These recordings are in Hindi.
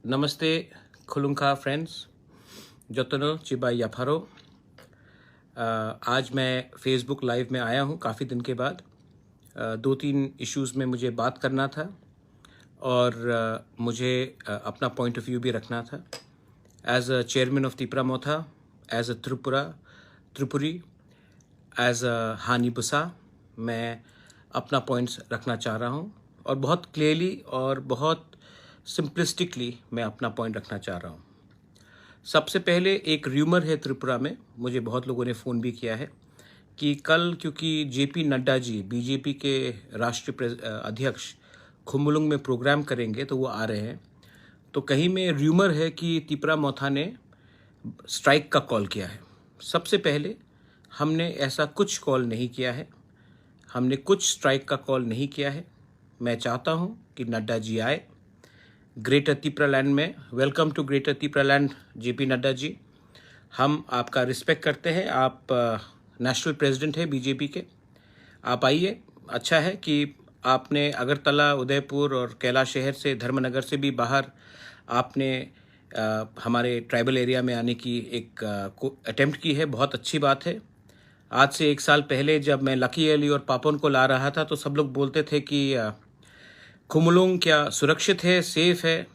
नमस्ते खुलुंखा फ्रेंड्स जतनो चिबा याफारो। आज मैं फेसबुक लाइव में आया हूँ काफ़ी दिन के बाद। दो तीन इश्यूज़ में मुझे बात करना था और मुझे अपना पॉइंट ऑफ व्यू भी रखना था। As a chairman of Tipra Motha, as a Tripuri, as a हानी बुसा, मैं अपना पॉइंट्स रखना चाह रहा हूँ और बहुत क्लियरली और बहुत सिंपलिस्टिकली मैं अपना पॉइंट रखना चाह रहा हूँ। सबसे पहले एक र्यूमर है त्रिपुरा में, मुझे बहुत लोगों ने फ़ोन भी किया है कि कल क्योंकि जेपी नड्डा जी बीजेपी के राष्ट्रीय अध्यक्ष खुम्बुलुंग में प्रोग्राम करेंगे तो वो आ रहे हैं, तो कहीं में र्यूमर है कि तिपरा मोथा ने स्ट्राइक का कॉल किया है। सबसे पहले हमने ऐसा कुछ कॉल नहीं किया है, हमने कुछ स्ट्राइक का कॉल नहीं किया है। मैं चाहता हूँ कि नड्डा जी आए ग्रेटर तिपरा लैंड में। Welcome to greater Tipra land JP Nadda ji. हम आपका रिस्पेक्ट करते हैं, आप नेशनल प्रेसिडेंट हैं बीजेपी के, आप आइए। अच्छा है कि आपने अगरतला, उदयपुर और कैलाश शहर से, धर्मनगर से भी बाहर आपने हमारे ट्राइबल एरिया में आने की एक अटेम्प्ट की है, बहुत अच्छी बात है। आज से एक साल पहले जब मैं लकी अली और पापन को ला रहा था तो सब लोग बोलते थे कि खुम्बुलुंग क्या सुरक्षित है, सेफ है।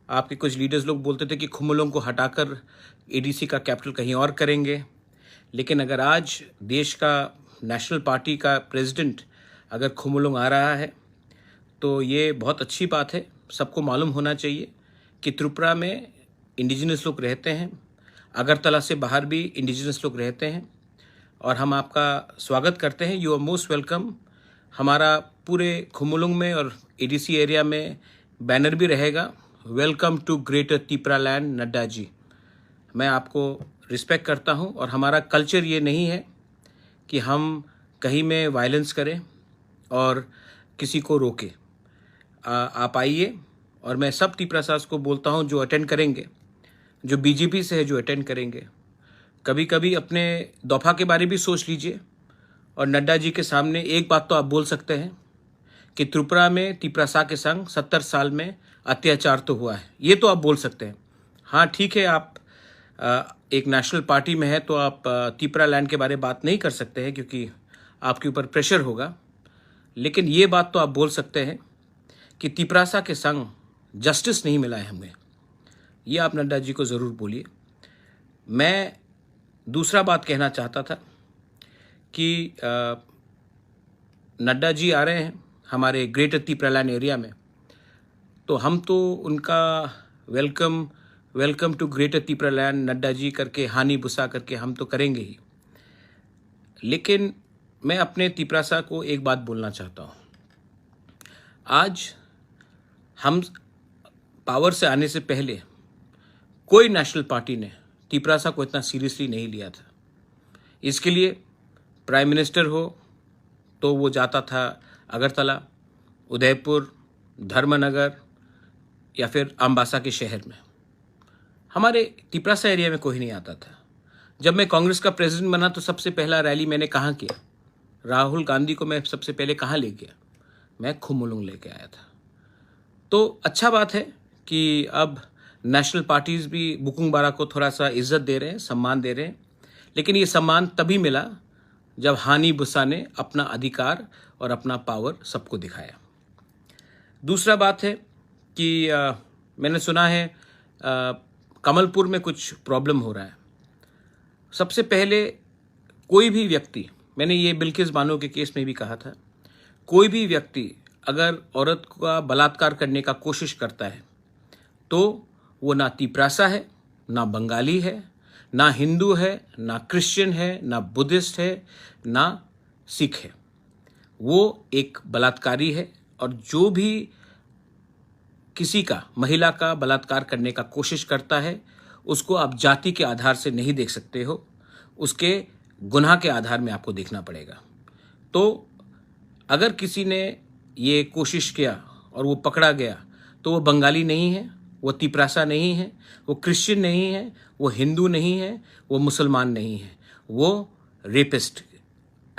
आपके कुछ लीडर्स लोग बोलते थे कि खुम्बुलुंग को हटाकर एडीसी का कैपिटल कहीं और करेंगे। लेकिन अगर आज देश का नेशनल पार्टी का प्रेसिडेंट अगर खुम्बुलुंग आ रहा है तो ये बहुत अच्छी बात है। सबको मालूम होना चाहिए कि त्रिपुरा में इंडिजिनस लोग रहते हैं, अगरतला से बाहर भी इंडिजिनस लोग रहते हैं और हम आपका स्वागत करते हैं। You are most welcome. हमारा पूरे खुम्बुलुंग में और एडीसी एरिया में बैनर भी रहेगा, welcome to greater Tipra land Nadda ji. मैं आपको रिस्पेक्ट करता हूं और हमारा कल्चर ये नहीं है कि हम कहीं में वायलेंस करें और किसी को रोके। आप आइए और मैं सब तिपरा सास को बोलता हूं जो अटेंड करेंगे, जो बीजेपी से है जो अटेंड करेंगे, कभी कभी अपने दफा के बारे भी सोच लीजिए और नड्डा जी के सामने एक बात तो आप बोल सकते हैं कि त्रिपुरा में तिपरा सा के संग 70 साल में अत्याचार तो हुआ है, ये तो आप बोल सकते हैं। हाँ ठीक है, आप एक नेशनल पार्टी में है तो आप तिपरा लैंड के बारे में बात नहीं कर सकते हैं क्योंकि आपके ऊपर प्रेशर होगा, लेकिन ये बात तो आप बोल सकते हैं कि तिपरासा के संग जस्टिस नहीं मिला है हमें। ये आप नड्डा जी को ज़रूर बोलिए। मैं दूसरा बात कहना चाहता था कि नड्डा जी आ रहे हैं हमारे ग्रेटर तिपरा लैंड एरिया में, तो हम तो उनका welcome to greater Tipra land Nadda ji करके, हानी बुसा करके हम तो करेंगे ही। लेकिन मैं अपने तिपरासा को एक बात बोलना चाहता हूँ। आज हम पावर से आने से पहले कोई नेशनल पार्टी ने तिपरासा को इतना सीरियसली नहीं लिया था। इसके लिए प्राइम मिनिस्टर हो तो वो जाता था अगरतला, उदयपुर, धर्मनगर या फिर अम्बासा के शहर में। हमारे तिपरासा एरिया में कोई नहीं आता था। जब मैं कांग्रेस का प्रेसिडेंट बना तो सबसे पहला रैली मैंने कहाँ किया? राहुल गांधी को मैं सबसे पहले कहाँ ले गया? मैं खुम्बुलुंग लेके आया था। तो अच्छा बात है कि अब नेशनल पार्टीज भी बुकुंग बारा को थोड़ा सा इज्जत दे रहे हैं, सम्मान दे रहे हैं, लेकिन ये सम्मान तभी मिला जब हानी बुसा ने अपना अधिकार और अपना पावर सबको दिखाया। दूसरा बात है कि मैंने सुना है कमलपुर में कुछ प्रॉब्लम हो रहा है। सबसे पहले कोई भी व्यक्ति, मैंने ये बिल्किस बानो के केस में भी कहा था, कोई भी व्यक्ति अगर औरत का बलात्कार करने का कोशिश करता है तो वो ना तिपरासा है, ना बंगाली है, ना हिंदू है, ना क्रिश्चियन है, ना बुद्धिस्ट है, ना सिख है। वो एक बलात्कारी है और जो भी किसी का, महिला का बलात्कार करने का कोशिश करता है उसको आप जाति के आधार से नहीं देख सकते हो, उसके गुनाह के आधार में आपको देखना पड़ेगा। तो अगर किसी ने ये कोशिश किया और वो पकड़ा गया तो वो बंगाली नहीं है, वो तिपरासा नहीं है, वो क्रिश्चियन नहीं है, वो हिंदू नहीं है, वो मुसलमान नहीं है, वो रेपिस्ट,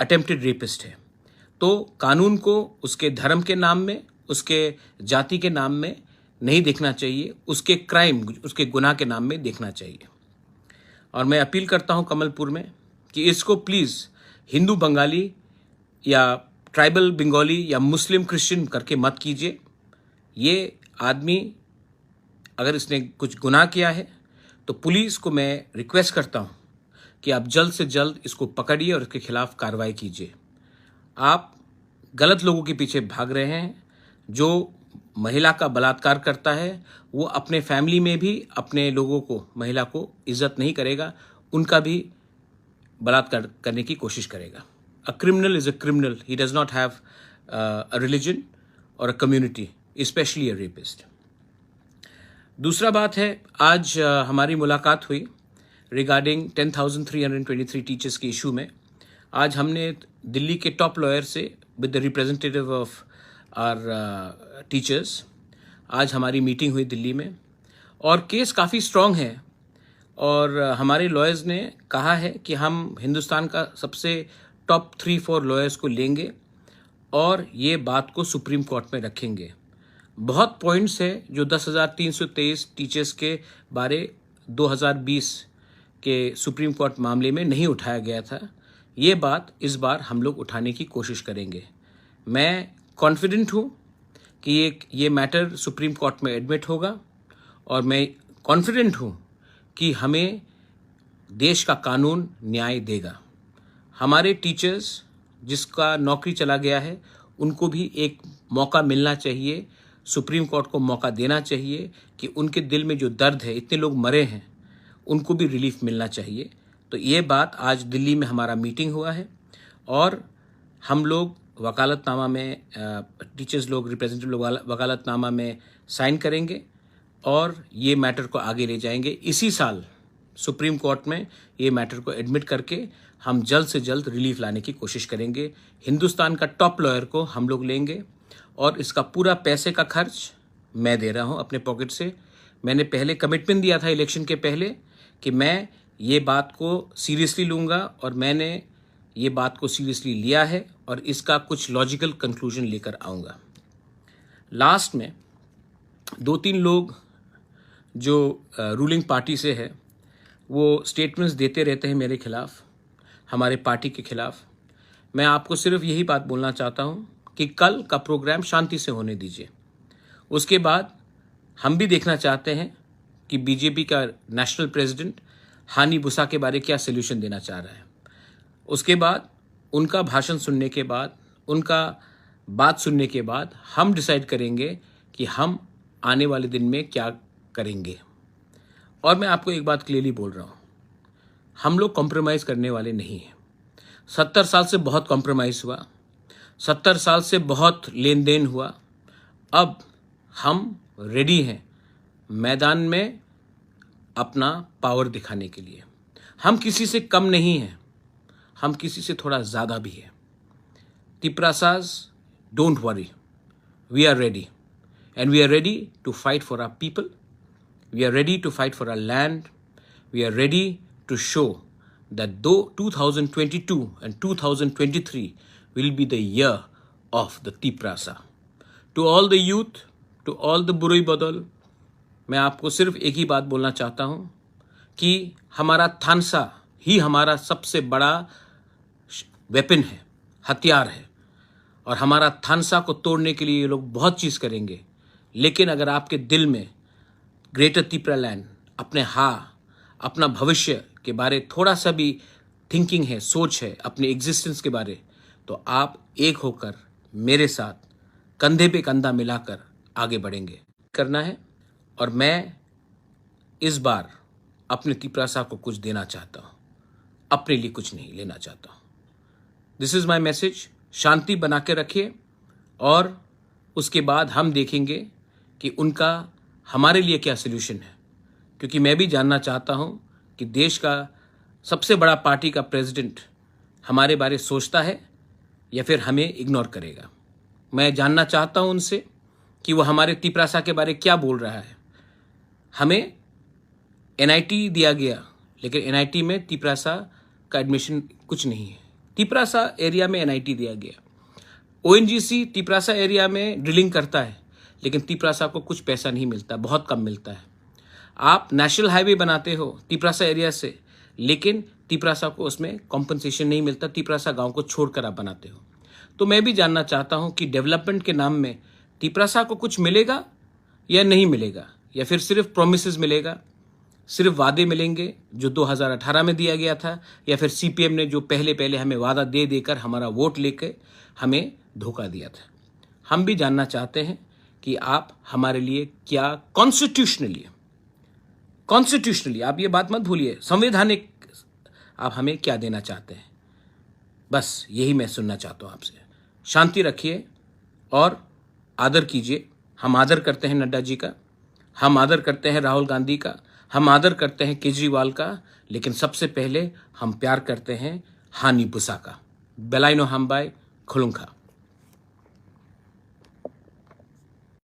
अटेम्प्टेड रेपिस्ट है। तो कानून को उसके धर्म के नाम में, उसके जाति के नाम में नहीं देखना चाहिए, उसके क्राइम, उसके गुनाह के नाम में देखना चाहिए। और मैं अपील करता हूं कमलपुर में कि इसको प्लीज़ हिंदू बंगाली या ट्राइबल बंगाली या मुस्लिम क्रिश्चियन करके मत कीजिए। ये आदमी अगर इसने कुछ गुनाह किया है तो पुलिस को मैं रिक्वेस्ट करता हूं कि आप जल्द से जल्द इसको पकड़िए और इसके खिलाफ कार्रवाई कीजिए। आप गलत लोगों के पीछे भाग रहे हैं। जो महिला का बलात्कार करता है वो अपने फैमिली में भी अपने लोगों को, महिला को इज्जत नहीं करेगा, उनका भी बलात्कार करने की कोशिश करेगा। A criminal is a criminal, he does not have a religion और a community, especially a rapist. दूसरा बात है, आज हमारी मुलाकात हुई रिगार्डिंग 10,323 टीचर्स के इशू में। आज हमने दिल्ली के टॉप लॉयर से with the representative of our teachers आज हमारी मीटिंग हुई दिल्ली में, और केस काफ़ी स्ट्रॉन्ग है। और हमारे लॉयर्स ने कहा है कि हम हिंदुस्तान का सबसे टॉप 3-4 लॉयर्स को लेंगे और ये बात को सुप्रीम कोर्ट में रखेंगे। बहुत पॉइंट्स है जो 10,323 टीचर्स के बारे 2020 के सुप्रीम कोर्ट मामले में नहीं उठाया गया था। ये बात इस बार हम लोग उठाने की कोशिश करेंगे। मैं कॉन्फिडेंट हूँ कि ये मैटर सुप्रीम कोर्ट में एडमिट होगा, और मैं कॉन्फिडेंट हूँ कि हमें देश का कानून न्याय देगा। हमारे टीचर्स जिसका नौकरी चला गया है उनको भी एक मौका मिलना चाहिए, सुप्रीम कोर्ट को मौका देना चाहिए कि उनके दिल में जो दर्द है, इतने लोग मरे हैं, उनको भी रिलीफ मिलना चाहिए। तो ये बात आज दिल्ली में हमारा मीटिंग हुआ है, और हम लोग वकालतनामा में, टीचर्स लोग, रिप्रेजेंटेटिव लोग वकालतनामा में साइन करेंगे और ये मैटर को आगे ले जाएंगे। इसी साल सुप्रीम कोर्ट में ये मैटर को एडमिट करके हम जल्द से जल्द रिलीफ लाने की कोशिश करेंगे। हिंदुस्तान का टॉप लॉयर को हम लोग लेंगे, और इसका पूरा पैसे का खर्च मैं दे रहा हूं अपने पॉकेट से। मैंने पहले कमिटमेंट दिया था इलेक्शन के पहले कि मैं ये बात को सीरियसली लूँगा, और मैंने ये बात को सीरियसली लिया है और इसका कुछ लॉजिकल कंक्लूजन लेकर आऊँगा। लास्ट में 2-3 लोग जो रूलिंग पार्टी से है वो स्टेटमेंट्स देते रहते हैं मेरे खिलाफ, हमारे पार्टी के खिलाफ। मैं आपको सिर्फ यही बात बोलना चाहता हूँ कि कल का प्रोग्राम शांति से होने दीजिए। उसके बाद हम भी देखना चाहते हैं कि बीजेपी का नेशनल प्रेसिडेंट हानि बुसा के बारे क्या सोल्यूशन देना चाह रहा है। उसके बाद उनका भाषण सुनने के बाद, उनका बात सुनने के बाद हम डिसाइड करेंगे कि हम आने वाले दिन में क्या करेंगे। और मैं आपको एक बात क्लियरली बोल रहा हूँ, हम लोग कॉम्प्रोमाइज़ करने वाले नहीं हैं। 70 साल से बहुत कॉम्प्रोमाइज़ हुआ, 70 साल से बहुत लेन देन हुआ। अब हम रेडी हैं मैदान में अपना पावर दिखाने के लिए। हम किसी से कम नहीं हैं, हम किसी से थोड़ा ज़्यादा भी हैं। Tiprasas, don't worry, we are ready, and we are ready to fight for our people, we are ready to fight for our land, we are ready to show that though 2022 and 2023 will be the year of the Tiprasa. To all the youth, to all the बुरी बदल, मैं आपको सिर्फ एक ही बात बोलना चाहता हूँ कि हमारा थानसा ही हमारा सबसे बड़ा वेपन है, हथियार है, और हमारा थानसा को तोड़ने के लिए ये लोग बहुत चीज़ करेंगे। लेकिन अगर आपके दिल में ग्रेटर तिपरा लैंड, अपना भविष्य के बारे थोड़ा सा भी थिंकिंग है, सोच है अपने एग्जिस्टेंस के बारे, तो आप एक होकर मेरे साथ कंधे पे कंधा मिलाकर आगे बढ़ेंगे करना है। और मैं इस बार अपने तिपरासा को कुछ देना चाहता हूँ, अपने लिए कुछ नहीं लेना चाहता हूँ। This is my message. शांति बना के रखिए, और उसके बाद हम देखेंगे कि उनका हमारे लिए क्या सोल्यूशन है। क्योंकि मैं भी जानना चाहता हूँ कि देश का सबसे बड़ा पार्टी का प्रेसिडेंट हमारे बारे सोचता है या फिर हमें इग्नोर करेगा। मैं जानना चाहता हूं उनसे कि वो हमारे तिपरासा के बारे क्या बोल रहा है। हमें एनआईटी दिया गया, लेकिन एनआईटी में तिपरासा का एडमिशन कुछ नहीं है। तिपरासा एरिया में एनआईटी दिया गया, ओएनजीसी तिपरासा एरिया में ड्रिलिंग करता है, लेकिन तिपरासा को कुछ पैसा नहीं मिलता, बहुत कम मिलता है। आप नेशनल हाईवे बनाते हो तिपरासा एरिया से, लेकिन तिपरासा को उसमें कॉम्पनसेशन नहीं मिलता, तिपरासा गांव को छोड़कर आप बनाते हो। तो मैं भी जानना चाहता हूं कि डेवलपमेंट के नाम में तिपरासा को कुछ मिलेगा या नहीं मिलेगा, या फिर सिर्फ प्रोमिसेस मिलेगा, सिर्फ वादे मिलेंगे जो 2018 में दिया गया था, या फिर सीपीएम ने जो पहले हमें वादा दे देकर हमारा वोट लेकर हमें धोखा दिया था। हम भी जानना चाहते हैं कि आप हमारे लिए क्या कॉन्स्टिट्यूशनली आप ये बात मत भूलिए, संवैधानिक आप हमें क्या देना चाहते हैं। बस यही मैं सुनना चाहता हूं आपसे। शांति रखिए और आदर कीजिए। हम आदर करते हैं नड्डा जी का, हम आदर करते हैं राहुल गांधी का, हम आदर करते हैं केजरीवाल का, लेकिन सबसे पहले हम प्यार करते हैं हानी बुसा का। बेलाइनो हमबाई खुलुंखा।